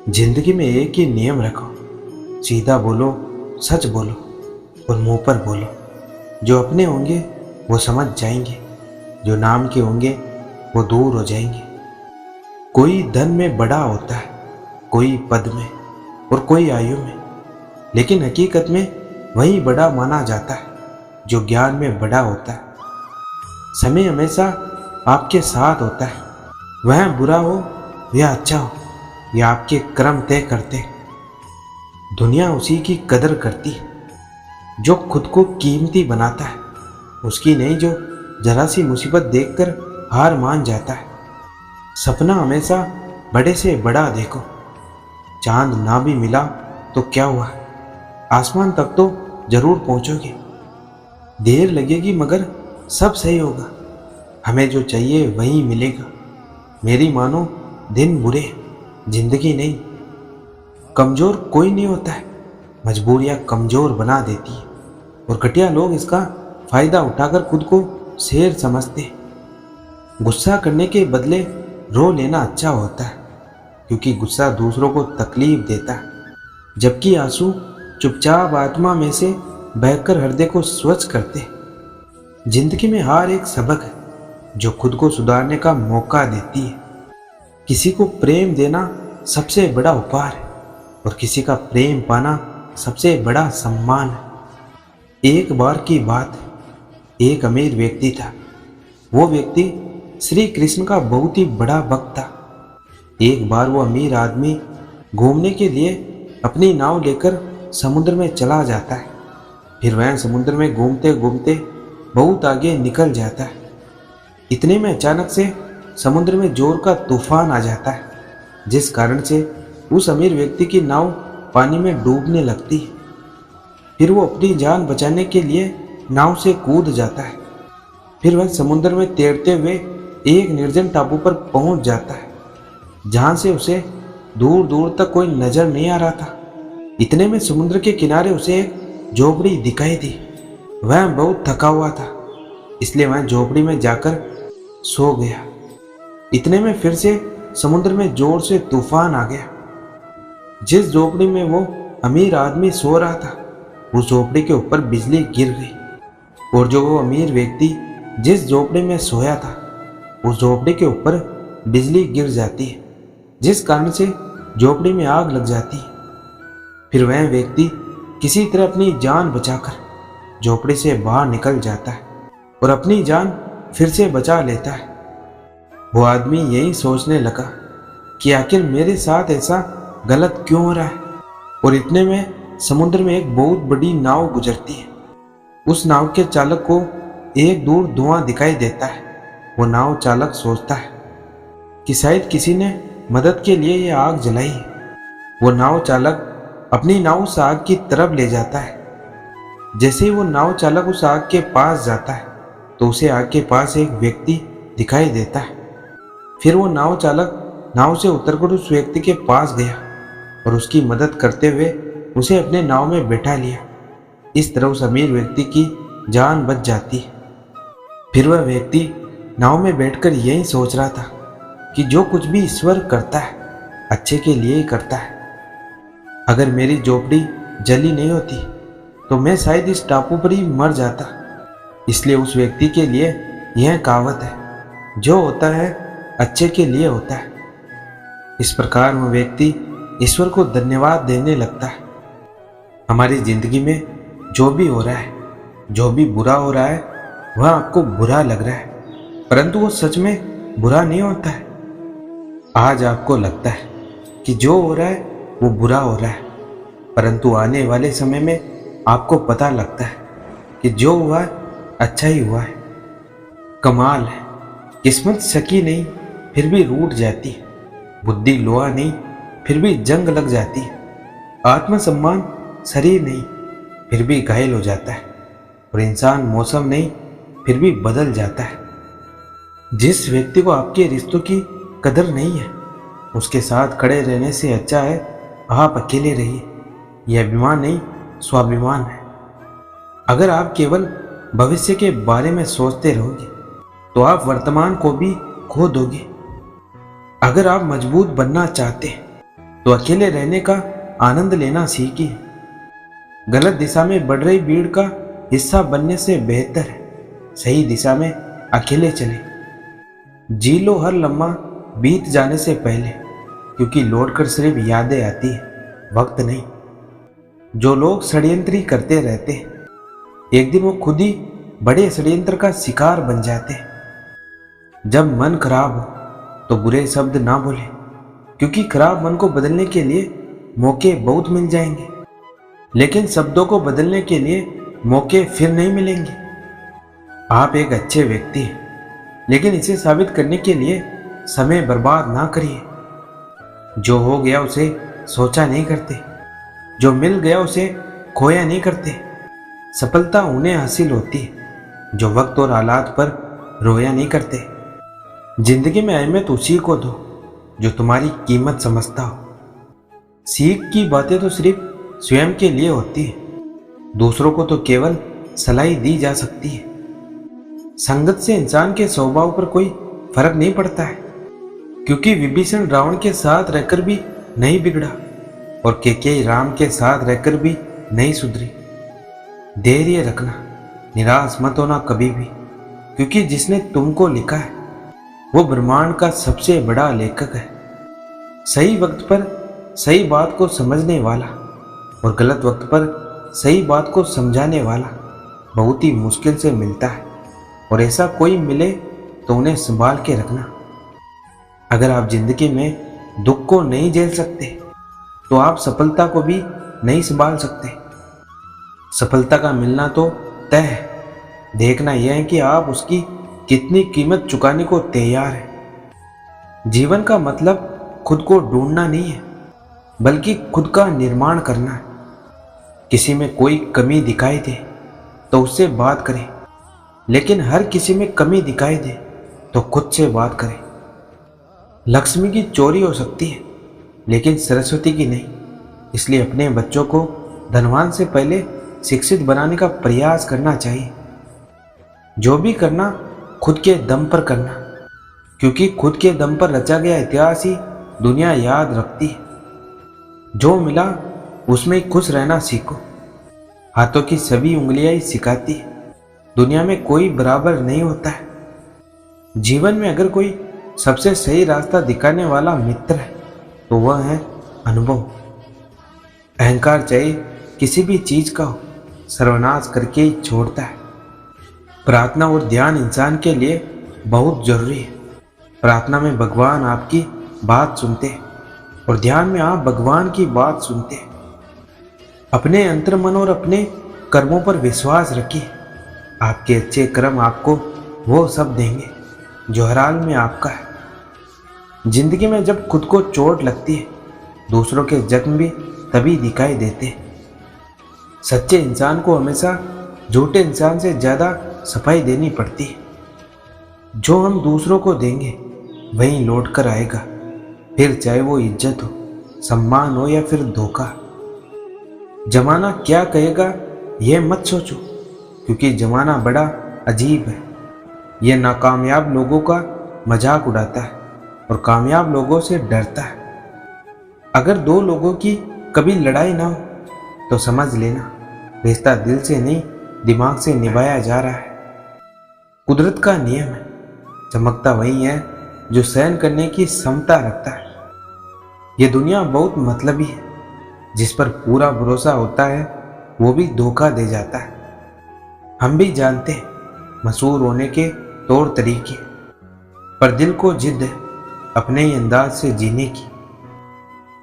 जिंदगी में एक ही नियम रखो, सीधा बोलो, सच बोलो और मुंह पर बोलो। जो अपने होंगे वो समझ जाएंगे, जो नाम के होंगे वो दूर हो जाएंगे। कोई धन में बड़ा होता है, कोई पद में और कोई आयु में, लेकिन हकीकत में वही बड़ा माना जाता है जो ज्ञान में बड़ा होता है। समय हमेशा आपके साथ होता है, वह बुरा हो या अच्छा हो, यह आपके कर्म तय करते। दुनिया उसी की कदर करती है जो खुद को कीमती बनाता है, उसकी नहीं जो जरा सी मुसीबत देखकर हार मान जाता है। सपना हमेशा बड़े से बड़ा देखो। चांद ना भी मिला तो क्या हुआ, आसमान तक तो जरूर पहुंचोगे। देर लगेगी मगर सब सही होगा, हमें जो चाहिए वही मिलेगा। मेरी मानो दिन बुरे, जिंदगी नहीं। कमजोर कोई नहीं होता है, मजबूरियां कमजोर बना देती है और घटिया लोग इसका फायदा उठाकर खुद को शेर समझते हैं। गुस्सा करने के बदले रो लेना अच्छा होता है, क्योंकि गुस्सा दूसरों को तकलीफ देता है, जबकि आंसू चुपचाप आत्मा में से बहकर हृदय को स्वच्छ करते। जिंदगी में हार एक सबक है जो खुद को सुधारने का मौका देती है। किसी को प्रेम देना सबसे बड़ा उपहार है और किसी का प्रेम पाना सबसे बड़ा सम्मान है। एक बार की बात है, एक अमीर व्यक्ति था। वो व्यक्ति श्री कृष्ण का बहुत ही बड़ा भक्त था। एक बार वो अमीर आदमी घूमने के लिए अपनी नाव लेकर समुद्र में चला जाता है। फिर वह समुद्र में घूमते घूमते बहुत आगे निकल जाता है। इतने में अचानक से समुद्र में जोर का तूफान आ जाता है, जिस कारण से उस अमीर व्यक्ति की नाव पानी में डूबने लगती है। फिर वो अपनी जान बचाने के लिए नाव से कूद जाता है। फिर वह समुद्र में तैरते हुए एक निर्जन टापू पर पहुंच जाता है, जहां से उसे दूर दूर तक कोई नजर नहीं आ रहा था। इतने में समुद्र के किनारे उसे एक झोपड़ी दिखाई दी। वह बहुत थका हुआ था, इसलिए वह झोपड़ी में जाकर सो गया। इतने में फिर से समुद्र में जोर से तूफान आ गया। जिस झोपड़ी में वो अमीर आदमी सो रहा था, उस झोपड़ी के ऊपर बिजली गिर गई और जो वो अमीर व्यक्ति जिस झोपड़ी में सोया था, उस झोपड़ी के ऊपर बिजली गिर जाती है, जिस कारण से झोपड़ी में आग लग जाती है। फिर वह व्यक्ति किसी तरह अपनी जान बचाकर झोपड़ी से बाहर निकल जाता है और अपनी जान फिर से बचा लेता है। वो आदमी यही सोचने लगा कि आखिर मेरे साथ ऐसा गलत क्यों हो रहा है। और इतने में समुद्र में एक बहुत बड़ी नाव गुजरती है। उस नाव के चालक को एक दूर धुआं दिखाई देता है। वो नाव चालक सोचता है कि शायद किसी ने मदद के लिए ये आग जलाई है। वो नाव चालक अपनी नाव उस आग की तरफ ले जाता है। जैसे ही वो नाव चालक उस आग के पास जाता है, तो उसे आग के पास एक व्यक्ति दिखाई देता है। फिर वो नाव चालक नाव से उतरकर उस व्यक्ति के पास गया और उसकी मदद करते हुए उसे अपने नाव में बैठा लिया। इस तरह उस अमीर व्यक्ति की जान बच जाती है। फिर वह व्यक्ति नाव में बैठकर यही सोच रहा था कि जो कुछ भी ईश्वर करता है अच्छे के लिए ही करता है। अगर मेरी झोपड़ी जली नहीं होती तो मैं शायद इस टापू पर ही मर जाता। इसलिए उस व्यक्ति के लिए यह कहावत है, जो होता है अच्छे के लिए होता है। इस प्रकार वह व्यक्ति ईश्वर को धन्यवाद देने लगता है। हमारी जिंदगी में जो भी हो रहा है, जो भी बुरा हो रहा है, वह आपको बुरा लग रहा है, परंतु वो सच में बुरा नहीं होता है। आज आपको लगता है कि जो हो रहा है वो बुरा हो रहा है, परंतु आने वाले समय में आपको पता लगता है कि जो हुआ है अच्छा ही हुआ है। कमाल है, किस्मत सकी नहीं फिर भी रूठ जाती है, बुद्धि लोहा नहीं फिर भी जंग लग जाती है, आत्मसम्मान शरीर नहीं फिर भी घायल हो जाता है, और इंसान मौसम नहीं फिर भी बदल जाता है। जिस व्यक्ति को आपके रिश्तों की कदर नहीं है, उसके साथ खड़े रहने से अच्छा है आप अकेले रहिए। यह अभिमान नहीं, स्वाभिमान है। अगर आप केवल भविष्य के बारे में सोचते रहोगे तो आप वर्तमान को भी खो दोगे। अगर आप मजबूत बनना चाहते हैं तो अकेले रहने का आनंद लेना सीखिए। गलत दिशा में बढ़ रही भीड़ का हिस्सा बनने से बेहतर है सही दिशा में अकेले चले। जी लो हर लम्हा बीत जाने से पहले, क्योंकि लौटकर सिर्फ यादें आती है, वक्त नहीं। जो लोग षड्यंत्री करते रहते हैं, एक दिन वो खुद ही बड़े षड्यंत्र का शिकार बन जाते हैं। जब मन खराब हो तो बुरे शब्द ना बोले, क्योंकि खराब मन को बदलने के लिए मौके बहुत मिल जाएंगे, लेकिन शब्दों को बदलने के लिए मौके फिर नहीं मिलेंगे। आप एक अच्छे व्यक्ति हैं, लेकिन इसे साबित करने के लिए समय बर्बाद ना करिए। जो हो गया उसे सोचा नहीं करते, जो मिल गया उसे खोया नहीं करते। सफलता उन्हें हासिल होती है जो वक्त और हालात पर रोया नहीं करते। जिंदगी में अहमियत उसी को दो जो तुम्हारी कीमत समझता हो। सीख की बातें तो सिर्फ स्वयं के लिए होती है, दूसरों को तो केवल सलाह दी जा सकती है। संगत से इंसान के स्वभाव पर कोई फर्क नहीं पड़ता है, क्योंकि विभीषण रावण के साथ रहकर भी नहीं बिगड़ा और कैकेयी राम के साथ रहकर भी नहीं सुधरी। धैर्य रखना, निराश मत होना कभी भी, क्योंकि जिसने तुमको लिखा है वो ब्रह्मांड का सबसे बड़ा लेखक है। सही वक्त पर सही बात को समझने वाला और गलत वक्त पर सही बात को समझाने वाला बहुत ही मुश्किल से मिलता है, और ऐसा कोई मिले तो उन्हें संभाल के रखना। अगर आप जिंदगी में दुख को नहीं झेल सकते तो आप सफलता को भी नहीं संभाल सकते। सफलता का मिलना तो तय है, देखना यह है कि आप उसकी कितनी कीमत चुकाने को तैयार हैं। जीवन का मतलब खुद को ढूंढना नहीं है, बल्कि खुद का निर्माण करना है। किसी में कोई कमी दिखाई दे तो उससे बात करें, लेकिन हर किसी में कमी दिखाई दे तो खुद से बात करें। लक्ष्मी की चोरी हो सकती है, लेकिन सरस्वती की नहीं। इसलिए अपने बच्चों को धनवान से पहले शिक्षित बनाने का प्रयास करना चाहिए। जो भी करना खुद के दम पर करना, क्योंकि खुद के दम पर रचा गया इतिहास ही दुनिया याद रखती है। जो मिला उसमें खुश रहना सीखो। हाथों की सभी उंगलियां ही सिखाती है, दुनिया में कोई बराबर नहीं होता है। जीवन में अगर कोई सबसे सही रास्ता दिखाने वाला मित्र है तो वह है अनुभव। अहंकार चाहे किसी भी चीज का हो, सर्वनाश करके ही छोड़ता है। प्रार्थना और ध्यान इंसान के लिए बहुत जरूरी है। प्रार्थना में भगवान आपकी बात सुनते हैं और ध्यान में आप भगवान की बात सुनते हैं। अपने अंतर्मन और अपने कर्मों पर विश्वास रखिए। आपके अच्छे कर्म आपको वो सब देंगे जो हर हाल में आपका है। जिंदगी में जब खुद को चोट लगती है, दूसरों के जख्म भी तभी दिखाई देते हैं। सच्चे इंसान को हमेशा झूठे इंसान से ज़्यादा सफाई देनी पड़ती है। जो हम दूसरों को देंगे वहीं लौट कर आएगा, फिर चाहे वो इज्जत हो, सम्मान हो या फिर धोखा। जमाना क्या कहेगा यह मत सोचो, क्योंकि जमाना बड़ा अजीब है। यह नाकामयाब लोगों का मजाक उड़ाता है और कामयाब लोगों से डरता है। अगर दो लोगों की कभी लड़ाई ना हो तो समझ लेना रिश्ता दिल से नहीं दिमाग से निभाया जा रहा है। कुदरत का नियम है, चमकता वही है जो सहन करने की क्षमता रखता है। यह दुनिया बहुत मतलबी है, जिस पर पूरा भरोसा होता है वो भी धोखा दे जाता है। हम भी जानते हैं मशहूर होने के तौर तरीके, पर दिल को जिद है अपने ही अंदाज से जीने की।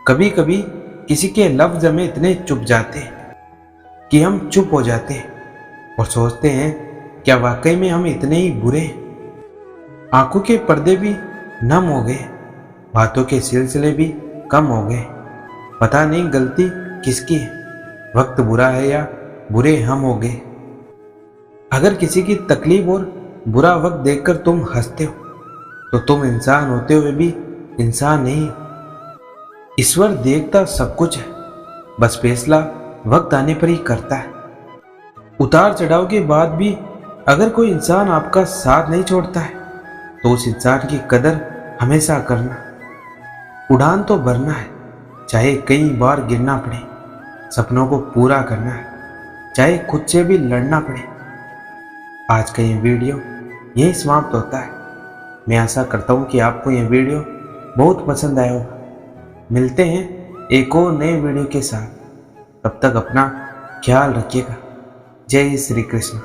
कभी कभी किसी के लफ्ज में इतने चुप जाते हैं कि हम चुप हो जाते हैं और सोचते हैं क्या वाकई में हम इतने ही बुरे हैं। आंखों के पर्दे भी नम हो गए, बातों के सिलसिले भी कम हो गए। पता नहीं गलती किसकी है, वक्त बुरा है या बुरे हम हो गए। अगर किसी की तकलीफ और बुरा वक्त देखकर तुम हंसते हो तो तुम इंसान होते हुए भी इंसान नहीं। ईश्वर देखता सब कुछ है, बस फैसला वक्त आने पर ही करता है। उतार चढ़ाव के बाद भी अगर कोई इंसान आपका साथ नहीं छोड़ता है तो उस इंसान की कदर हमेशा करना। उड़ान तो भरना है, चाहे कई बार गिरना पड़े, सपनों को पूरा करना है, चाहे खुद से भी लड़ना पड़े। आज का ये वीडियो यही समाप्त होता है। मैं आशा करता हूँ कि आपको ये वीडियो बहुत पसंद आया होगा। मिलते हैं एक और नए वीडियो के साथ। तब तक अपना ख्याल रखिएगा। जय श्री कृष्ण।